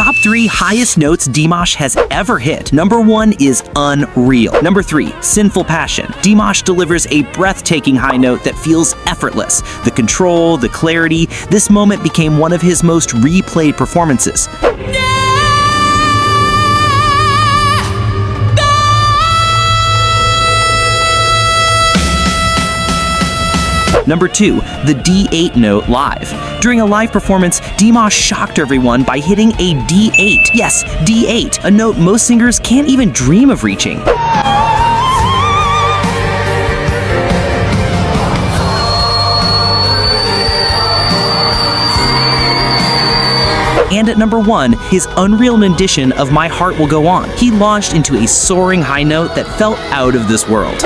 Top 3 highest notes Dimash has ever hit. Number 1 is Unreal. Number 3, Sinful Passion. Dimash delivers a breathtaking high note that feels effortless. The control, the clarity, this moment became one of his most replayed performances. Number 2, the D8 note live. During a live performance, Dimash shocked everyone by hitting a D8. Yes, D8, a note most singers can't even dream of reaching. And at number 1, his unreal rendition of My Heart Will Go On. He launched into a soaring high note that felt out of this world.